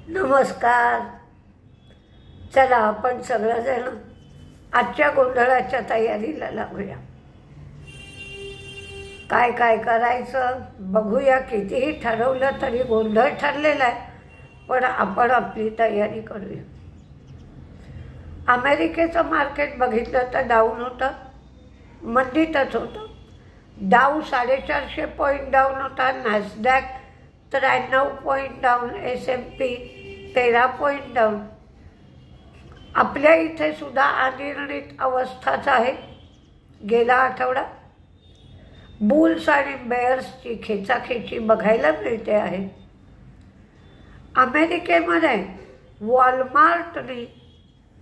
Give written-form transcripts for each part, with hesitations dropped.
नमस्कार. चला आपण सगळेजण आजच्या गोंधळाच्या तयारीला लागूया. काय काय करायचं बघूया. कितीही ठरवलं तरी गोंधळ ठरलेला आहे, पण आपण आपली तयारी करूया. अमेरिकेचं मार्केट बघितलं तर डाऊन होतं, मंदीतच होतं. डाऊ 450 पॉईंट डाऊन होता, Nasdaq 93 point down, S&P 13 point down. आपल्या इथे सुद्धा अनिर्णित अवस्थाच आहे. गेला आठवडा बुल्स आणि बेअर्सची खेचाखेची बघायला मिळते आहे. अमेरिकेमध्ये वॉलमार्टने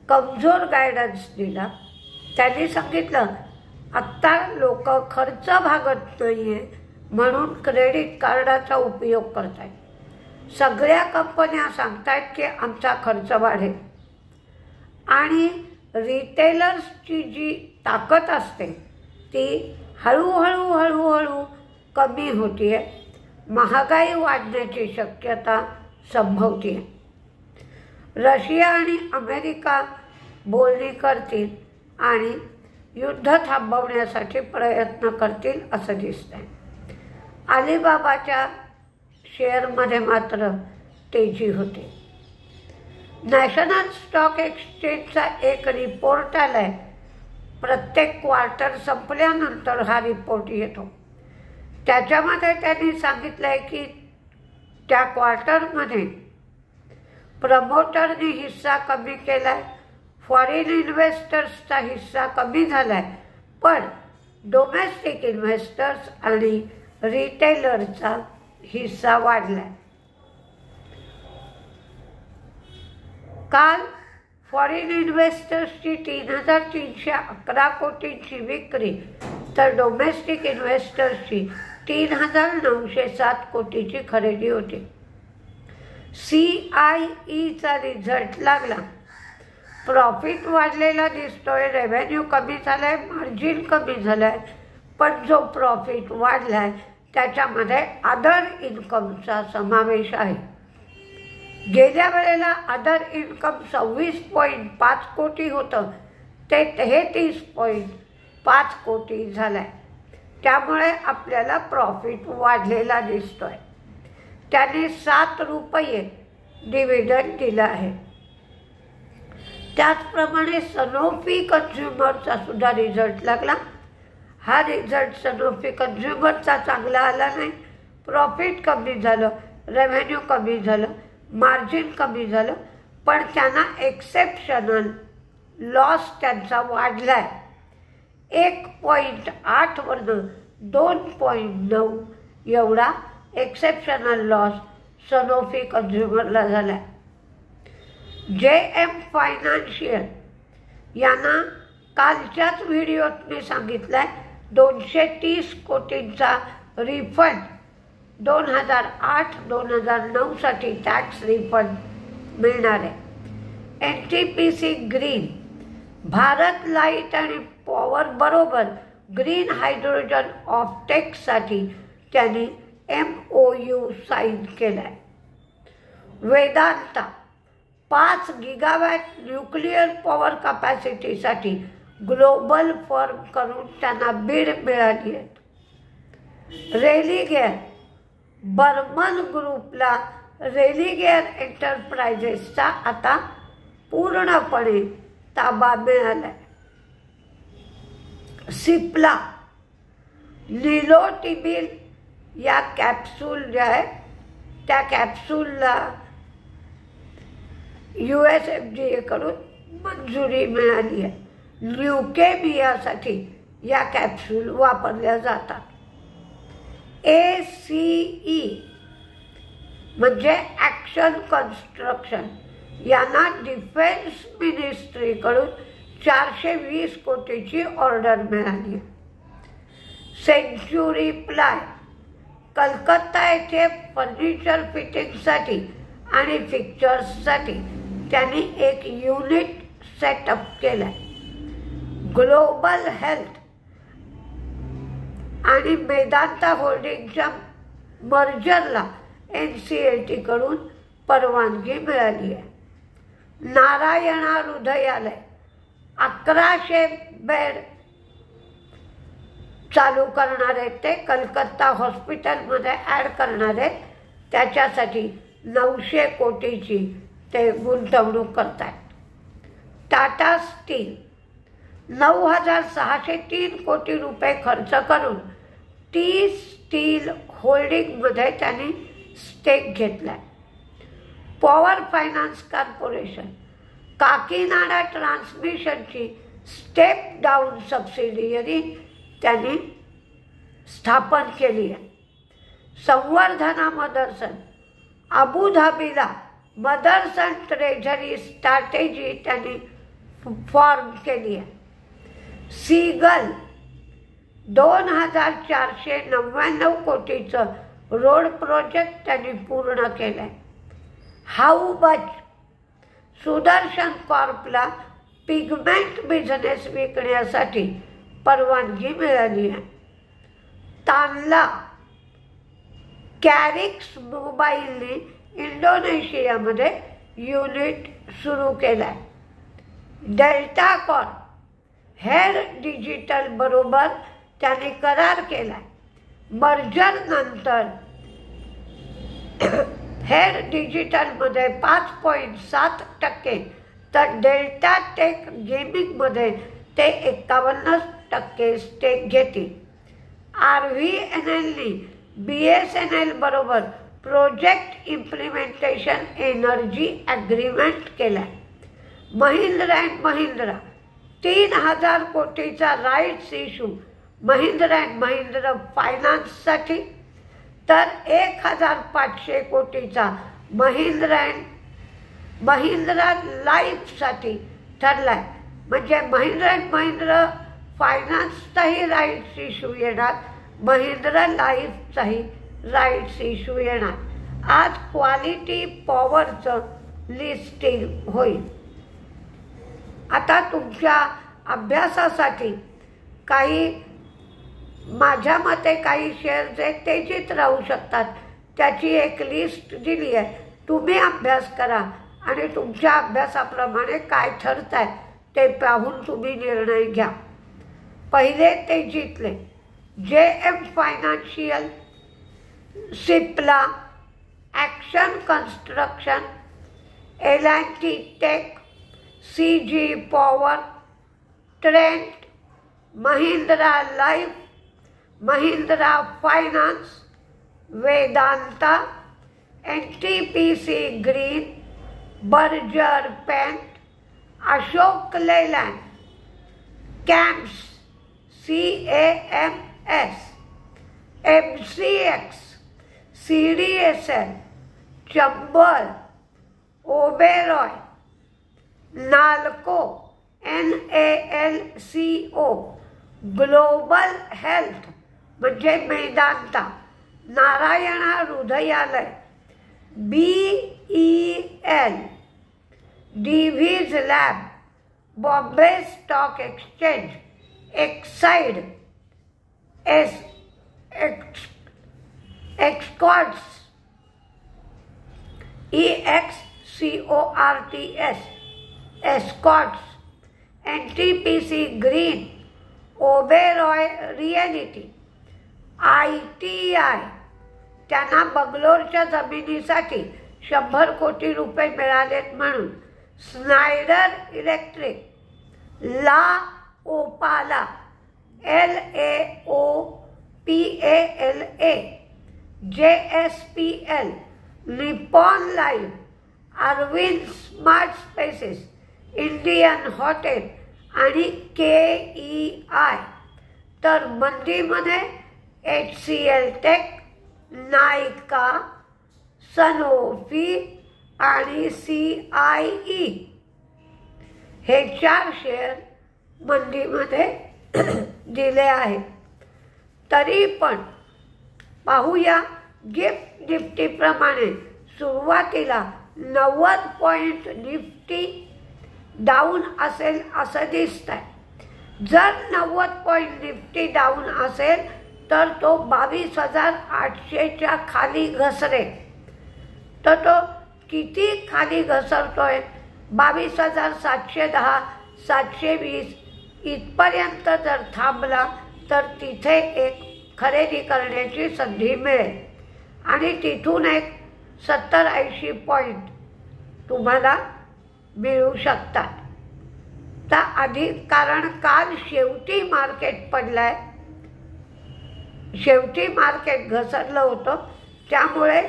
कमजोर गायडन्स दिला. त्यांनी सांगितलं आत्ता लोक खर्च भागत नाही आहे म्हणून क्रेडिट कार्डाचा उपयोग करत आहेत. सगळ्या कंपन्या सांगतायत की आमचा खर्च वाढेल आणि रिटेलर्सची जी ताकद असते ती हळूहळू कमी होती आहे. महागाई वाढण्याची शक्यता संभवते. रशिया आणि अमेरिका बोलणी करतील आणि युद्ध थांबवण्यासाठी प्रयत्न करतील असं दिसतंय. अलिबाबाच्या शेअरमध्ये मात्र तेजी होती. नॅशनल स्टॉक एक्सचेंजचा एक रिपोर्ट आलाय. प्रत्येक क्वार्टर संपल्यानंतर हा रिपोर्ट येतो. त्याच्यामध्ये त्यांनी सांगितलं आहे की त्या क्वार्टरमध्ये प्रमोटरने हिस्सा कमी केला आहे, फॉरेन इन्व्हेस्टर्सचा हिस्सा कमी झाला आहे, पण डोमेस्टिक इन्व्हेस्टर्स आणि रिटेलरचा हिस्सा वाढला आहे. काल फॉरेन इन्व्हेस्टर्सची 3,311 कोटींची विक्री तर डोमेस्टिक इन्व्हेस्टर्सची 3,907 कोटीची खरेदी होती. CIEचा रिझल्ट लागला. प्रॉफिट वाढलेला दिसतोय, रेव्हेन्यू कमी झाला आहे, मार्जिन कमी झालं आहे, पण जो प्रॉफिट वाढला आहे त्याच्यामध्ये अदर इन्कमचा समावेश आहे. गेल्या वेळेला अदर इन्कम 26.5 कोटी होतं, ते 33.5 कोटी झालं आहे. त्यामुळे आपल्याला प्रॉफिट वाढलेला दिसतोय. त्याने 7 रुपये डिव्हिडंड दिला आहे. त्याचप्रमाणे सनोफी कन्झ्युमरचा सुद्धा रिझल्ट लागला. हा रिझल्ट सनोफी कन्झ्युमरचा चांगला आला नाही. प्रॉफिट कमी झालं, रेव्हेन्यू कमी झालं, मार्जिन कमी झालं, पण त्यांना एक्सेप्शनल लॉस त्यांचा वाढला आहे. 1.8 वरून 2.9 एवढा एक्सेप्शनल लॉस सनोफी कन्झ्युमरला झाला आहे. JM फायनान्शियल यांना कालच्याच व्हिडिओत मी सांगितलं आहे 230 कोटींचा रिफंड 2008-2009 साठी टॅक्स रिफंड मिळणार आहे. NTPC ग्रीन, भारत लाईट आणि पॉवर बरोबर ग्रीन हायड्रोजन ऑफटेकसाठी त्यांनी MOU साईन केला आहे. वेदांता 5 गिगावॅट न्यूक्लिअर पॉवर कपॅसिटीसाठी ग्लोबल फर्म करून त्यांना बीड मिळाली आहे. रेलिगेअर, बर्मन ग्रुपला रेलिगेअर एंटरप्राइजेसचा आता पूर्णपणे ताबा मिळाला आहे. सिप्ला, निलोटिबिल या कॅप्सूल ज्या आहेत त्या कॅप्सूलला USFDA कडून मंजुरी मिळाली आहे. ल्युकेमियासाठी या कॅप्सूल वापरल्या जातात. ACE म्हणजे ॲक्शन कन्स्ट्रक्शन यांना डिफेन्स मिनिस्ट्रीकडून 420 कोटीची ऑर्डर मिळाली. सेंच्युरी प्लाय, कलकत्ता येथे फर्निचर फिटिंगसाठी आणि फिक्चर्ससाठी त्यांनी एक युनिट सेटअप केलं आहे. ग्लोबल हेल्थ आणि मेदांता होल्डिंगच्या मर्जरला NCLT कडून परवानगी मिळाली आहे. नारायणा हृदयालय 1100 बेड चालू करणार आहेत, ते कलकत्ता हॉस्पिटलमध्ये ॲड करणार आहेत. त्याच्यासाठी 900 कोटीची ते गुंतवणूक करतात. टाटा स्टील 9,603 कोटी रुपये खर्च करून टी स्टील होल्डिंगमध्ये त्यांनी स्टेक घेतला. पॉवर फायनान्स कॉर्पोरेशन काकीनाडा ट्रान्समिशनची स्टेप डाऊन सबसिडियरी त्यांनी स्थापन केली आहे. संवर्धना मदरसन अबुधाबीला मदरसन ट्रेझरी स्ट्रॅटेजी त्यांनी फॉर्म केली आहे. सीगल 2,499 कोटीचं रोड प्रोजेक्ट त्यांनी पूर्ण केलं आहे. हाऊबच सुदर्शन कॉर्पला पिगमेंट बिझनेस विकण्यासाठी परवानगी मिळाली आहे. तानला कॅरिक्स मोबाईलने इंडोनेशियामध्ये युनिट सुरू केलं आहे. डेल्टा कॉर्प हेड डिजिटल बरोबर त्याने करार केला आहे. मर्जरनंतर हेड डिजिटलमध्ये 5.7% तर डेल्टा टेक गेमिंगमध्ये ते 51% स्टेक घेतील. RVNLने BSNL बरोबर प्रोजेक्ट इम्प्लिमेंटेशन एनर्जी ॲग्रीमेंट केला आहे. महिंद्रा अँड महिंद्रा 3,000 कोटीचा rights issue Mahindra and Mahindra फायनान्ससाठी, तर 1,500 कोटीचा महिंद्रा अँड महिंद्रा लाईफसाठी ठरला आहे. म्हणजे महिंद्रा अँड महिंद्रा फायनान्सचाही राईट्स इश्यू येणार, महिंद्रा लाईफचाही राईट्स इश्यू येणार. आज क्वालिटी पॉवरचं लिस्टिंग होईल. आता तुमच्या अभ्यासासाठी काही माझ्या मते काही शेअर्स आहेत तेजीत राहू शकतात, त्याची एक लिस्ट दिली आहे. तुम्ही अभ्यास करा आणि तुमच्या अभ्यासाप्रमाणे काय ठरत आहे ते पाहून तुम्ही निर्णय घ्या. पहिले तेजीतले JM financial, Cipla, action construction, L&T tech, CG power, Trent, Mahindra life, Mahindra finance, Vedanta, NTPC green, Berger paint, Ashok Leyland, CAMS, CAMS, MCX, CDSL, Chambal, Oberoi, NALCO, NALCO, global health म्हणजे Medanta, Narayana Hrudayalaya, BEL, Divi's lab, Bombay stock exchange, Exide, Escorts, EXCORTS, Escorts, NTPC green, Oberoi realty, ITI त्यांना बंगलोरच्या जमिनीसाठी 100 कोटी रुपये मिळालेत म्हणून. Schneider electric, La Opala, LAOPALA, JSPL, Nippon life, Arvind smart spaces, Indian hotel आणि KEI. तर मंदीमध्ये HCL tech, Nykaa, Sanofi आणि CIE हे 4 शेअर मंदीमध्ये दिले आहेत. तरी पण पाहूया गिफ्ट निफ्टीप्रमाणे सुरुवातीला 90 पॉईंट निफ्टी डाऊन असेल असं दिसत आहे. जर 90 पॉईंट निफ्टी डाऊन असेल तर तो 22,800च्या खाली घसरेल, तर तो किती खाली घसरतोय, 22,710 720 इथपर्यंत जर थांबला तर तिथे एक खरेदी करण्याची संधी मिळेल आणि तिथून एक 70-80 पॉईंट तुम्हाला मिळू शकतात. तर आधी कारण काल शेवटी मार्केट पडलंय, शेवटी मार्केट घसरलं होतं, त्यामुळे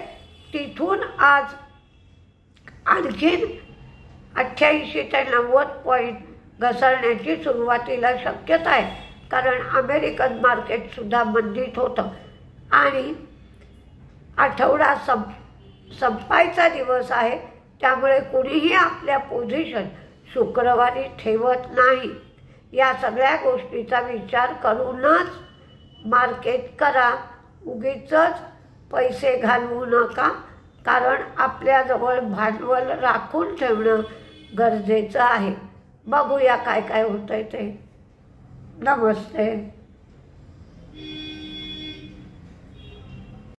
तिथून आज आणखीन 88 ते 90 पॉईंट घसरण्याची सुरुवातीला शक्यता आहे. कारण अमेरिकन मार्केटसुद्धा मंदीत होतं आणि आठवडा संपायचा दिवस आहे, त्यामुळे कुणीही आपल्या पोझिशन शुक्रवारी ठेवत नाही. या सगळ्या गोष्टीचा विचार करूनच मार्केट करा. उगीचच पैसे घालवू नका, कारण आपल्याजवळ भांडवल राखून ठेवणं गरजेचं आहे. बघूया काय काय होतंय ते. नमस्ते.